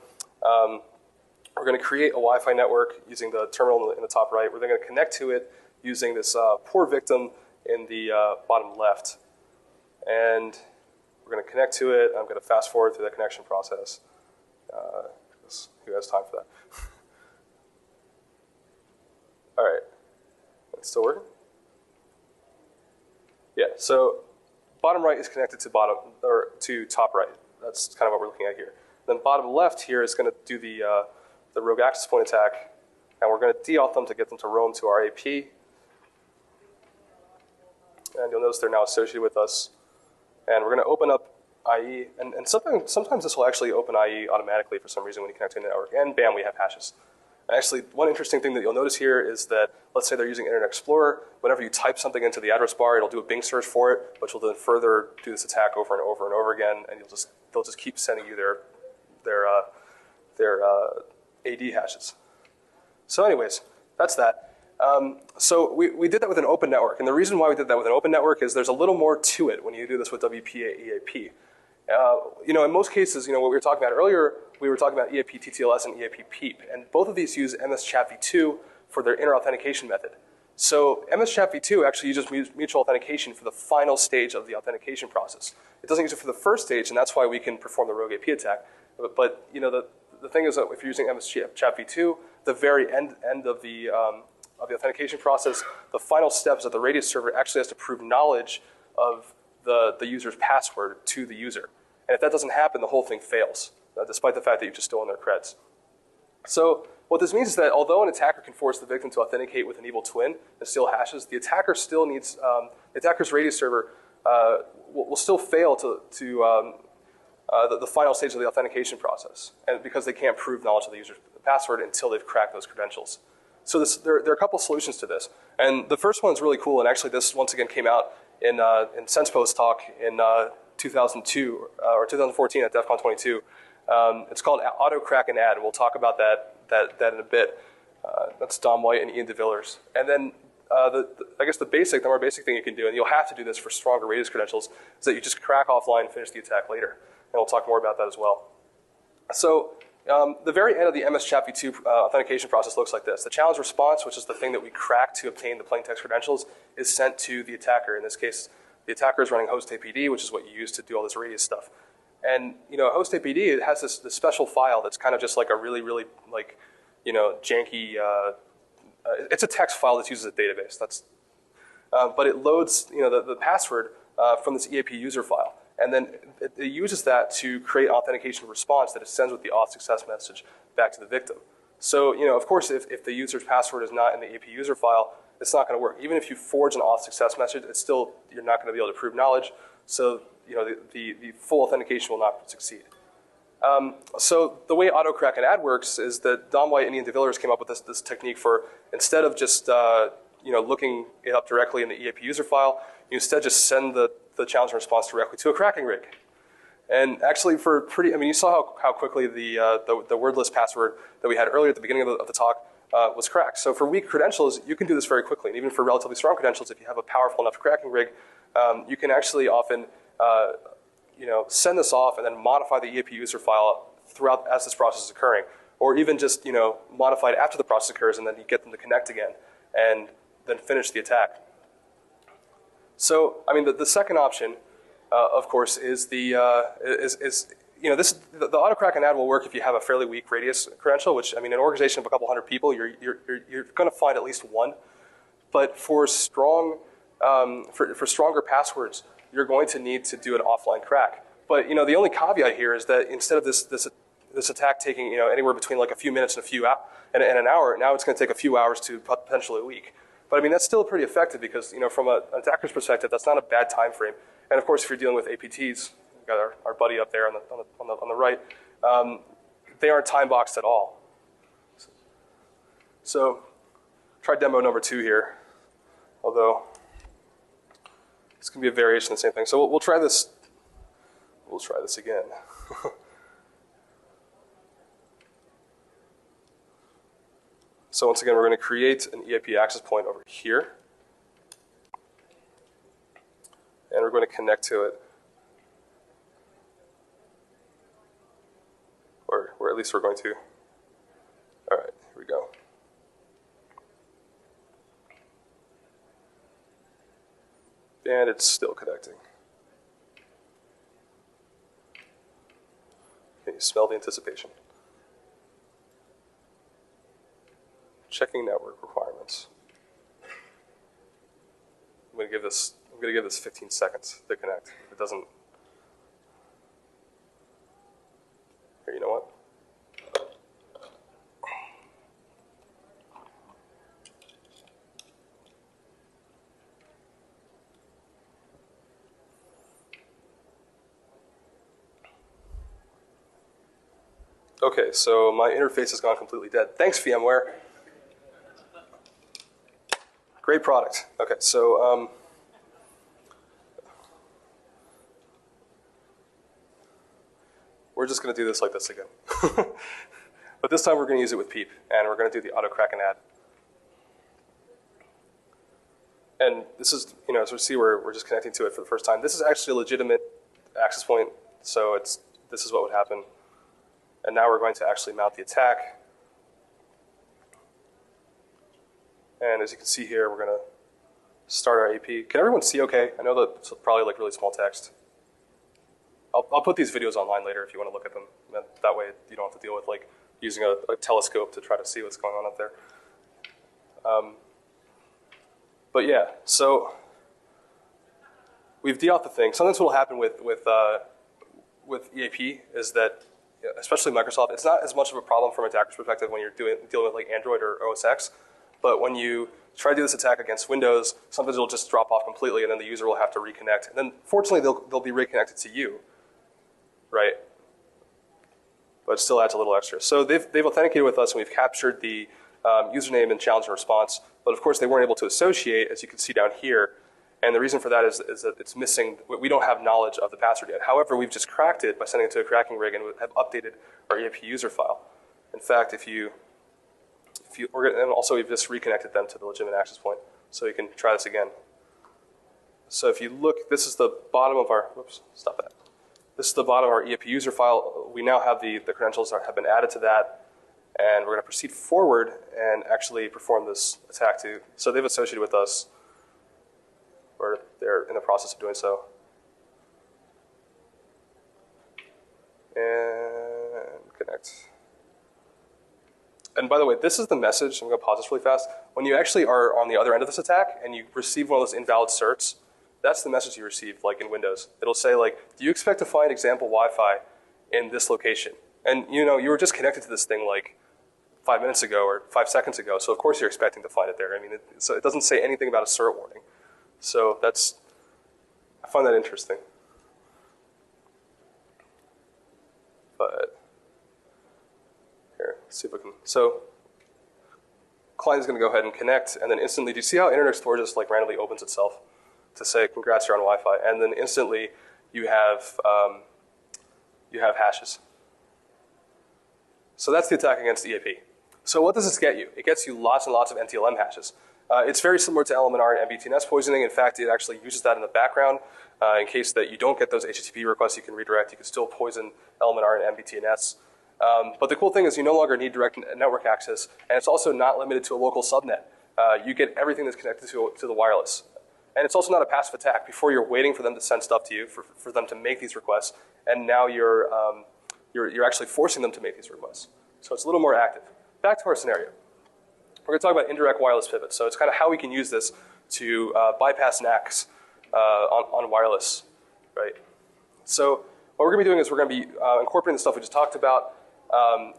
we're going to create a Wi-Fi network using the terminal in the top right. We're then going to connect to it using this poor victim in the bottom left. And we're going to connect to it. I'm going to fast forward through that connection process. Who has time for that? All right. It's still working? Yeah, so bottom right is connected to top right. That's kind of what we're looking at here. Then bottom left here is going to do the rogue access point attack, and we're going to deauth them to get them to roam to our AP. And you'll notice they're now associated with us. And we're going to open up IE, and sometimes this will actually open IE automatically for some reason when you connect to the network, and bam, we have hashes. And actually, one interesting thing that you'll notice here is that, let's say they're using Internet Explorer, whenever you type something into the address bar, it'll do a Bing search for it, which will then further do this attack over and over and over again, and they'll just keep sending you their AD hashes. So anyways, that's that. So we did that with an open network, and the reason why we did that with an open network is there's a little more to it when you do this with WPA-EAP. In most cases, what we were talking about earlier, we were talking about EAP-TLS and EAP-PEEP, and both of these use MS-Chat-v2 for their inner authentication method. So MS-Chat-v2 actually uses mutual authentication for the final stage of the authentication process. It doesn't use it for the first stage, and that's why we can perform the rogue AP attack. But the thing is that if you're using MS-Chat-v2, the very end of the authentication process, the final step is that the Radius server actually has to prove knowledge of the user's password to the user. And if that doesn't happen, the whole thing fails, despite the fact that you've just stolen their creds. So what this means is that although an attacker can force the victim to authenticate with an evil twin and steal hashes, the attacker still needs, the attacker's Radius server will still fail to the final stage of the authentication process, and because they can't prove knowledge of the user's password until they've cracked those credentials. So there are a couple solutions to this. And the first one's really cool, and actually this once again came out in SensePost talk in 2002 or 2014 at DEF CON 22. It's called Auto Crack and Add. We'll talk about that in a bit. That's Dom White and Ian DeVillers. And then I guess the more basic thing you can do, and you'll have to do this for stronger Radius credentials, is that you just crack offline and finish the attack later. And we'll talk more about that as well. So the very end of the MS-Chat-v2 authentication process looks like this. The challenge response, which is the thing that we crack to obtain the plain text credentials, is sent to the attacker. In this case, the attacker is running host APD, which is what you use to do all this Radius stuff. And host APD, it has this special file that's kind of just like a really, really janky. It's a text file that uses a database. But it loads the password from this EAP user file. And then it uses that to create authentication response that it sends with the auth success message back to the victim. So, of course, if the user's password is not in the EAP user file, it's not going to work. Even if you forge an auth success message, it's still, you're not going to be able to prove knowledge. So, the full authentication will not succeed. So the way AutoCrack and add works is that Don White and Ian DeVillers came up with this technique for, instead of just looking it up directly in the EAP user file, you instead just send the challenge and response directly to a cracking rig. And actually you saw how quickly the wordless password that we had earlier at the beginning of the talk was cracked. So for weak credentials, you can do this very quickly. And even for relatively strong credentials, if you have a powerful enough cracking rig, you can actually often send this off and then modify the EAP user file throughout as this process is occurring. Or even just modify it after the process occurs and then you get them to connect again and then finish the attack. So, the second option, of course, is the AutoCrack and add will work if you have a fairly weak radius credential, which, an organization of a couple hundred people, you're going to find at least one. But for stronger passwords, you're going to need to do an offline crack. But, the only caveat here is that instead of this attack taking, anywhere between like a few minutes and and an hour, now it's going to take a few hours to potentially a week. But that's still pretty effective because, from an attacker's perspective, that's not a bad time frame. And of course, if you're dealing with APTs, we've got our buddy up there on the right, they aren't time boxed at all. So, try demo number 2 here, although it's going to be a variation of the same thing. So we'll try this. We'll try this again. So once again, we're going to create an EAP access point over here. And we're going to connect to it. Or at least we're going to. All right, here we go. And it's still connecting. Can you smell the anticipation? Checking network requirements. I'm going to give this 15 seconds to connect. If it doesn't, here, you know what? Okay, so my interface has gone completely dead. Thanks, VMware. Great product. Okay, so we're just going to do this like this again. But this time we're going to use it with PEEP, and we're going to do the AutoCrack and add. And this is, as we see, we're just connecting to it for the first time. This is actually a legitimate access point, so this is what would happen. And now we're going to actually mount the attack. And as you can see here, we're going to start our AP. Can everyone see okay? I know that it's probably like really small text. I'll put these videos online later if you want to look at them. That way you don't have to deal with like using a telescope to try to see what's going on up there. But yeah, so we've de-auth the thing. Sometimes what will happen with EAP is that, especially Microsoft, it's not as much of a problem from an attacker's perspective when you're dealing with like Android or OS X. But when you try to do this attack against Windows, sometimes it'll just drop off completely, and then the user will have to reconnect. And then, fortunately, they'll be reconnected to you, right? But it still adds a little extra. So they've authenticated with us, and we've captured the username and challenge and response. But of course, they weren't able to associate, as you can see down here. And the reason for that is that it's missing. We don't have knowledge of the password yet. However, we've just cracked it by sending it to a cracking rig, and we have updated our EAP user file. In fact, and also we've just reconnected them to the legitimate access point. So you can try this again. So if you look, this is the bottom of our, whoops, stop that. This is the bottom of our EAP user file. We now have the credentials that have been added to that. And we're going to proceed forward and actually perform this attack too. So they've associated with us, or they're in the process of doing so. And connect. And by the way, this is the message. I'm going to pause this really fast. When you actually are on the other end of this attack and you receive one of those invalid certs, that's the message you receive, like in Windows. It'll say, like, do you expect to find example Wi-Fi in this location? And you know, you were just connected to this thing like 5 minutes ago or 5 seconds ago, so of course you're expecting to find it there. I mean, so it doesn't say anything about a cert warning. So I find that interesting. But here, let's see if we can. So client is going to go ahead and connect, and then instantly, do you see how Internet Explorer just like randomly opens itself to say, congrats, you're on Wi-Fi, and then instantly you have hashes. So that's the attack against EAP. So what does this get you? It gets you lots and lots of NTLM hashes. It's very similar to LMNR and MBTNS poisoning. In fact, it actually uses that in the background. In case that you don't get those HTTP requests, you can redirect. You can still poison LMNR and MBTNS. But the cool thing is you no longer need direct network access, and it's also not limited to a local subnet. You get everything that's connected to the wireless. And it's also not a passive attack. Before, you're waiting for them to send stuff to you, for them to make these requests, and now you're actually forcing them to make these requests. So it's a little more active. Back to our scenario. We're going to talk about indirect wireless pivots. So it's kind of how we can use this to bypass NACs on wireless, right? So what we're going to be doing is we're going to be incorporating the stuff we just talked about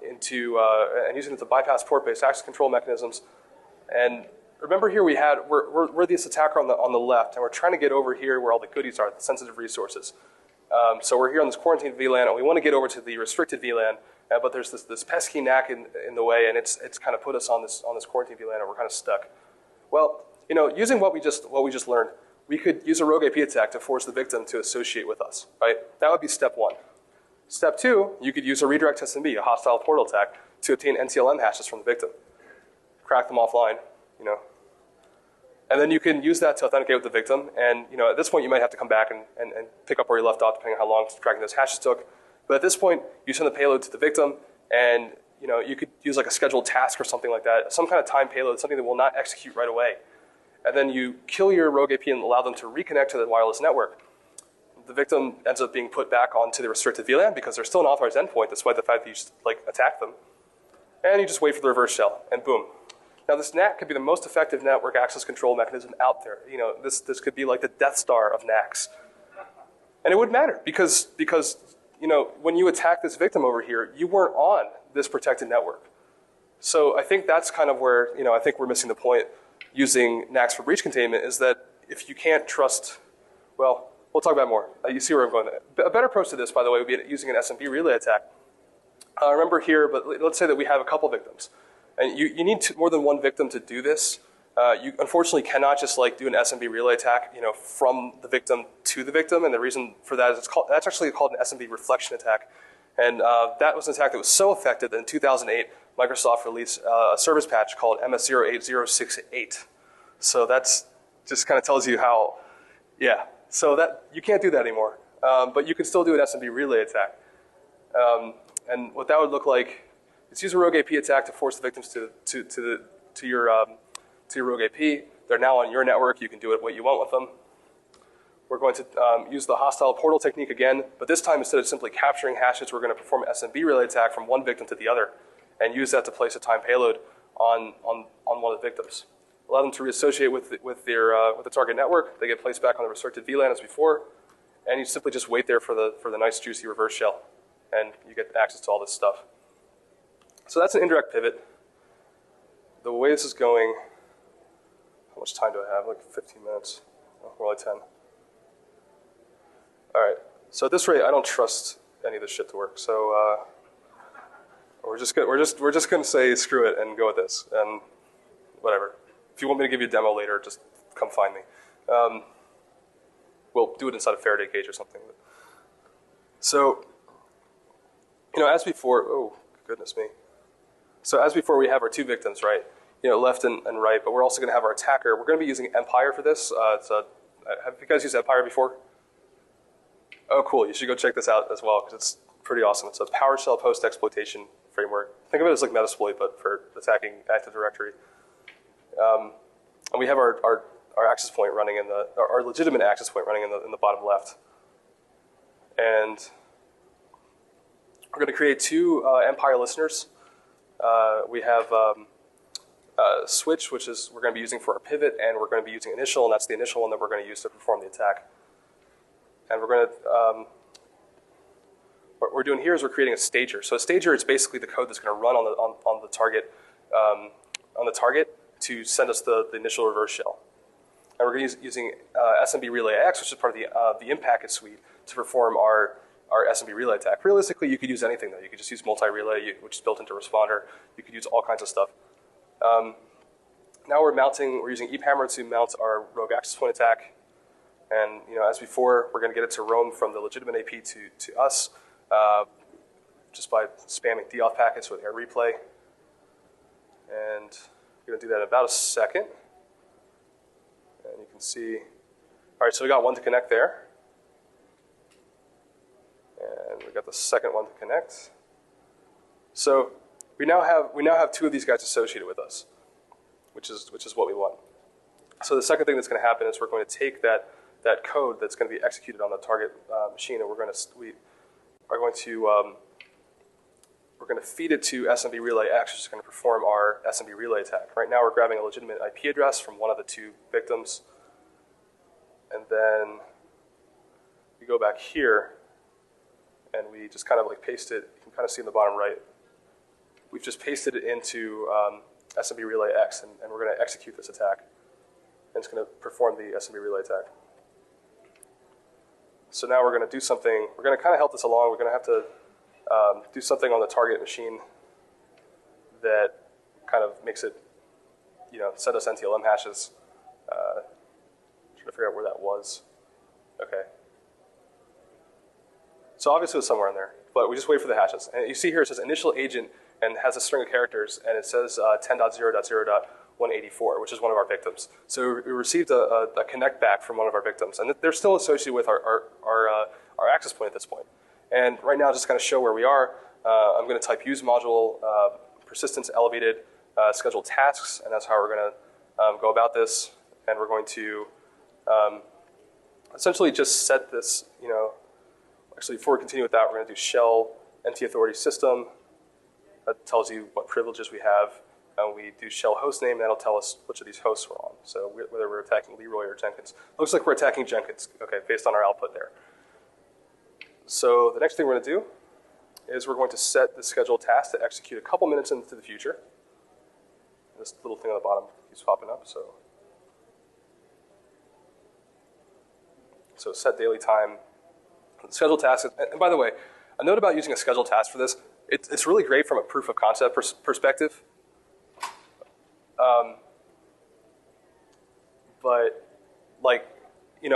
into and using it to bypass port-based access control mechanisms. And remember here we're this attacker on the left, and we're trying to get over here where all the goodies are, the sensitive resources. So we're here on this quarantined VLAN, and we want to get over to the restricted VLAN, but there's this pesky NAC in the way, and it's kind of put us on this quarantined VLAN, and we're kind of stuck. Well, you know, using what we just learned, we could use a rogue AP attack to force the victim to associate with us, right? That would be step one. Step two, you could use a redirect SMB, a hostile portal attack, to obtain NTLM hashes from the victim. Crack them offline, you know. And then you can use that to authenticate with the victim. And you know, at this point, you might have to come back and pick up where you left off, depending on how long cracking those hashes took. But at this point, you send the payload to the victim, and you know, you could use like a scheduled task or something like that, some kind of time payload, something that will not execute right away. And then you kill your rogue AP and allow them to reconnect to the wireless network. The victim ends up being put back onto the restricted VLAN because they're still an authorized endpoint, despite the fact that you just like attack them. And you just wait for the reverse shell, and boom. Now this NAC could be the most effective network access control mechanism out there. You know, this could be like the Death Star of NACs. And it wouldn't matter because you know, when you attack this victim over here, you weren't on this protected network. So I think that's kind of where, you know, I think we're missing the point using NACs for breach containment, is that if you can't trust, well, we'll talk about it more. You see where I'm going. A better approach to this, by the way, would be using an SMB relay attack. Remember here, but let's say that we have a couple victims. And you need more than one victim to do this. You unfortunately cannot just like do an SMB relay attack, you know, from the victim to the victim. And the reason for that is that's actually called an SMB reflection attack. And that was an attack that was so effective that in 2008, Microsoft released a service patch called MS08068. So that's just kind of tells you how, yeah. So that you can't do that anymore. But you can still do an SMB relay attack. And what that would look like, is use a rogue AP attack to force the victims to your rogue AP. They're now on your network. You can do it what you want with them. We're going to use the hostile portal technique again, but this time instead of simply capturing hashes, we're going to perform an SMB relay attack from one victim to the other and use that to place a time payload on one of the victims. Allow them to reassociate with the target network. They get placed back on the restricted VLAN as before, and you simply just wait there for the nice juicy reverse shell, and you get access to all this stuff. So that's an indirect pivot. The way this is going, how much time do I have? Like 15 minutes. Oh, more like 10. All right. So at this rate, I don't trust any of this shit to work. So we're just gonna say screw it and go with this and whatever. If you want me to give you a demo later, just come find me. We'll do it inside a Faraday cage or something. So, you know, as before, oh goodness me. So as before, we have our two victims, right? You know, left and right, but we're also going to have our attacker. We're going to be using Empire for this. Have you guys used Empire before? Oh, cool. You should go check this out as well because it's pretty awesome. It's a PowerShell post-exploitation framework. Think of it as like Metasploit, but for attacking Active Directory. And we have our access point running in our legitimate access point running in the bottom left. And we're going to create two Empire listeners. We have switch, which is we're going to be using for our pivot, and we're going to be using initial, and that's the initial one that we're going to use to perform the attack. And we're going to, what we're doing here is we're creating a stager. So a stager is basically the code that's going to run on the target to send us the initial reverse shell. And we're going to be using SMB Relay X, which is part of the in-packet suite, to perform our SMB relay attack. Realistically, you could use anything, though. You could just use multi-relay, which is built into Responder. You could use all kinds of stuff. Now we're using EAP-Hammer to mount our rogue access point attack. And as before, we're going to get it to roam from the legitimate AP to us just by spamming DAuth packets with air replay. And we're going to do that in about a second. And you can see, all right, so we got one to connect there. And we got the second one to connect. So we now have two of these guys associated with us, which is what we want. So the second thing that's going to happen is we're going to take that code that's going to be executed on the target machine, and we're going to feed it to SMB Relay X, which is going to perform our SMB relay attack. Right now, we're grabbing a legitimate IP address from one of the two victims, and then we go back here, and we just kind of like paste it. You can kind of see in the bottom right. We've just pasted it into SMB Relay X, and we're going to execute this attack. And it's going to perform the SMB relay attack. So now we're going to do something. We're going to kind of help this along. We're going to have to do something on the target machine that kind of makes it, send us NTLM hashes. Trying to figure out where that was. Okay. So obviously it was somewhere in there, but we just wait for the hashes. And you see here it says initial agent and has a string of characters, and it says 10.0.0.184, which is one of our victims. So we received a connect back from one of our victims, and they're still associated with our access point at this point. And right now, just to kind of show where we are, I'm going to type use module persistence elevated scheduled tasks, and that's how we're going to go about this. And we're going to essentially just set this, actually before we continue with that, we're going to do shell NT authority system. That tells you what privileges we have. And we do shell host name, and that'll tell us which of these hosts we're on. So whether we're attacking Leroy or Jenkins. Looks like we're attacking Jenkins, okay, based on our output there. So the next thing we're going to do is we're going to set the scheduled task to execute a couple minutes into the future. This little thing on the bottom keeps popping up. So set daily time. Scheduled task, and by the way, a note about using a scheduled task for this, it's really great from a proof of concept perspective. But in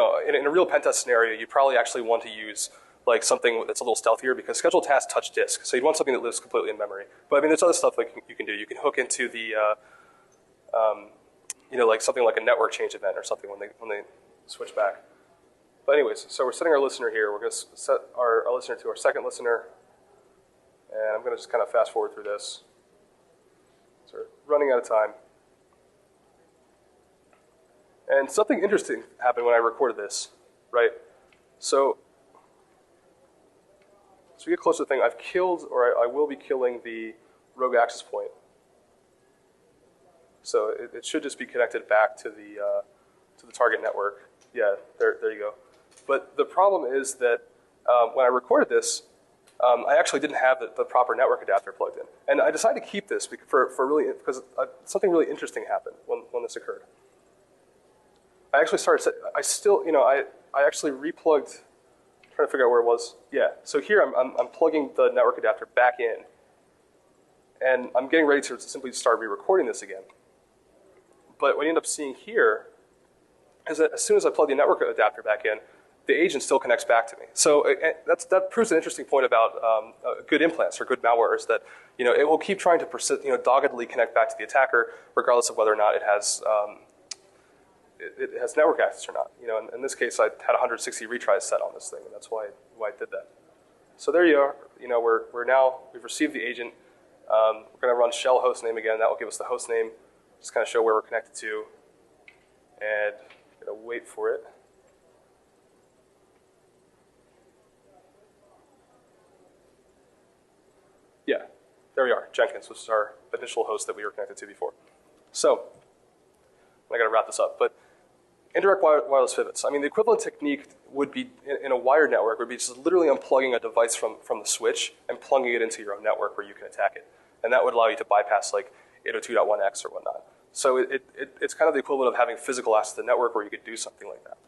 a real pen test scenario, you probably actually want to use like something that's a little stealthier because scheduled tasks touch disk. So you'd want something that lives completely in memory. But I mean, there's other stuff like you can do. You can hook into the, like something like a network change event or something when they switch back. But anyways, so we're setting our listener here. We're going to set our listener to our second listener. And I'm going to just kind of fast forward through this. So we're running out of time. And something interesting happened when I recorded this, right? So we get close to the thing. I've killed, or I will be killing the rogue access point. So it should just be connected back to the target network. Yeah, there you go. But the problem is that when I recorded this, I actually didn't have the proper network adapter plugged in. And I decided to keep this because something really interesting happened when this occurred. I actually I actually replugged, trying to figure out where it was. Yeah, so here I'm plugging the network adapter back in. And I'm getting ready to simply start re-recording this again. But what you end up seeing here is that as soon as I plug the network adapter back in, the agent still connects back to me. So that proves an interesting point about good implants or good malware is that it will keep trying to persist, doggedly connect back to the attacker, regardless of whether or not it has network access or not. In this case, I had 160 retries set on this thing, and that's why I did that. So there you are. We've received the agent. We're going to run shell host name again. That will give us the host name. Just kind of show where we're connected to, and I'm going to wait for it. Yeah, there we are, Jenkins, which is our initial host that we were connected to before. So I got to wrap this up, but indirect wireless pivots. I mean, the equivalent technique would be in a wired network would be just literally unplugging a device from the switch and plugging it into your own network where you can attack it. And that would allow you to bypass like 802.1x or whatnot. So it's kind of the equivalent of having physical access to the network where you could do something like that.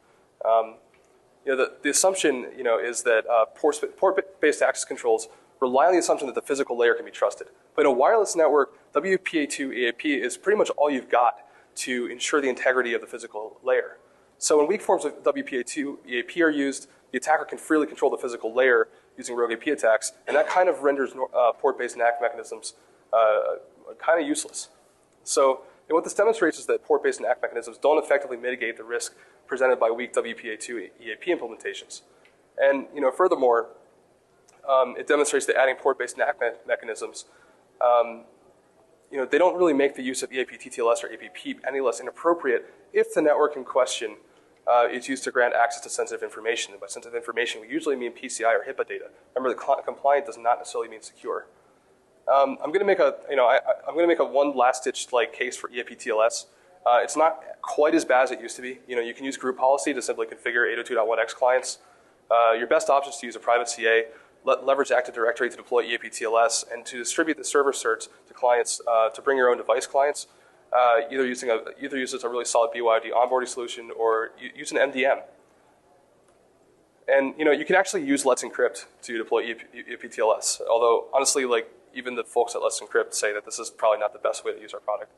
The assumption is that port-based access controls rely on the assumption that the physical layer can be trusted. But in a wireless network, WPA-EAP is pretty much all you've got to ensure the integrity of the physical layer. So when weak forms of WPA-EAP are used, the attacker can freely control the physical layer using rogue AP attacks, and that kind of renders port-based NAC mechanisms kind of useless. So what this demonstrates is that port-based NAC mechanisms don't effectively mitigate the risk presented by weak WPA-EAP implementations. And furthermore, it demonstrates that adding port-based NAC mechanisms they don't really make the use of EAP-TLS or EAP-PEEP any less inappropriate if the network in question is used to grant access to sensitive information. And by sensitive information, we usually mean PCI or HIPAA data. Remember, compliant does not necessarily mean secure. I'm going to make a one last-ditch case for EAP-TLS. It's not quite as bad as it used to be. You can use group policy to simply configure 802.1x clients. Your best option is to use a private CA. Leverage Active Directory to deploy EAP-TLS and to distribute the server certs to clients to bring your own device clients, either use as a really solid BYOD onboarding solution or use an MDM. And you can actually use Let's Encrypt to deploy EAP-TLS. Although honestly, even the folks at Let's Encrypt say that this is probably not the best way to use our product.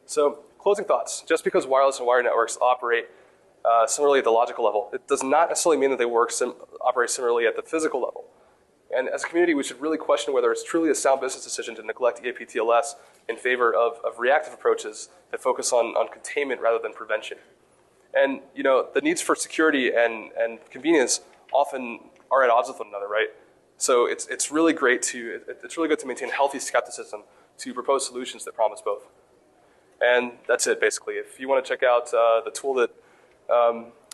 So closing thoughts: just because wireless and wired networks operate similarly at the logical level, it does not necessarily mean that they operate similarly at the physical level. And as a community, we should really question whether it's truly a sound business decision to neglect EAP-TLS in favor of reactive approaches that focus on containment rather than prevention. And the needs for security and convenience often are at odds with one another, right? So it's really good to maintain healthy skepticism to propose solutions that promise both. And that's it, basically. If you want to check out the tool that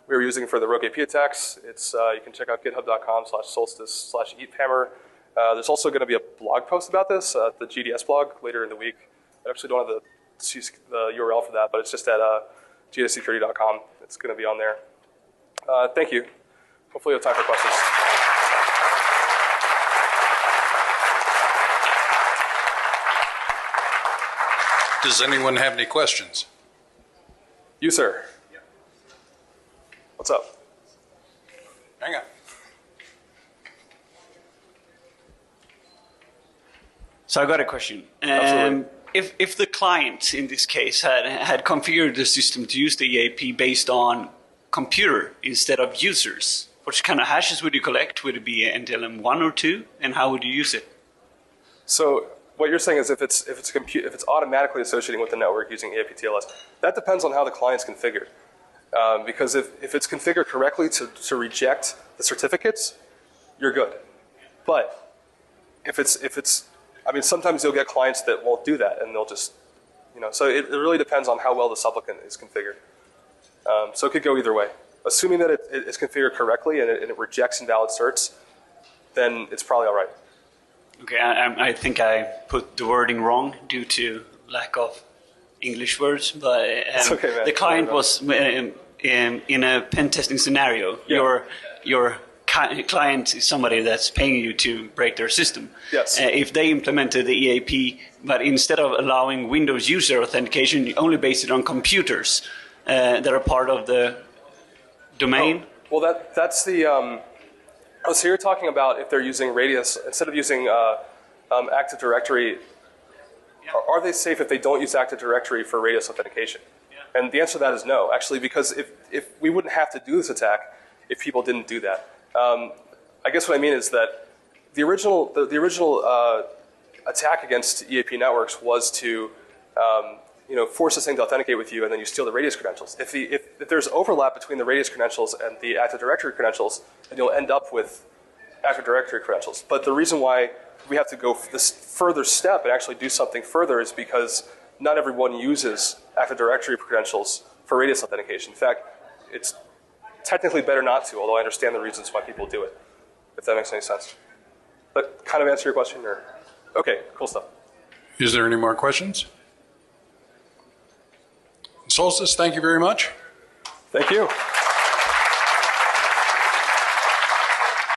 we were using for the rogue AP attacks, you can check out github.com/solstice/eathammer. There's also going to be a blog post about this, the GDS blog, later in the week. I actually don't have the URL for that, but it's just at gdsecurity.com. It's going to be on there. Thank you. Hopefully we have time for questions. Does anyone have any questions? You, sir. What's up? Hang on. So I got a question. Absolutely. If the client in this case had configured the system to use the EAP based on computer instead of users, what kind of hashes would you collect? Would it be NTLM 1 or 2? And how would you use it? So what you're saying is if it's automatically associating with the network using EAP-TLS, that depends on how the client's configured. Because if it's configured correctly to reject the certificates, you're good. But if it's sometimes you'll get clients that won't do that, and they'll just, so it really depends on how well the supplicant is configured. So it could go either way. Assuming that it's configured correctly and it rejects invalid certs, then it's probably all right. Okay, I think I put the wording wrong due to lack of English words, but okay, man. The client was in a pen testing scenario. Yeah. Your client is somebody that's paying you to break their system. Yes. If they implemented the EAP, but instead of allowing Windows user authentication, you only base it on computers that are part of the domain. Oh, well, that's the. So you're talking about if they're using Radius instead of using Active Directory. Yeah. Are they safe if they don't use Active Directory for Radius authentication? Yeah. And the answer to that is no, actually, because if we wouldn't have to do this attack if people didn't do that. I guess what I mean is that the original attack against EAP networks was to force this thing to authenticate with you, and then you steal the Radius credentials. If there's overlap between the Radius credentials and the Active Directory credentials, then you'll end up with Active Directory credentials. But the reason why we have to go this further step and actually do something further is because not everyone uses Active Directory credentials for Radius authentication. In fact, it's technically better not to, although I understand the reasons why people do it, if that makes any sense. But kind of answer your question, or? Okay, cool stuff. Is there any more questions? Solstice, thank you very much. Thank you.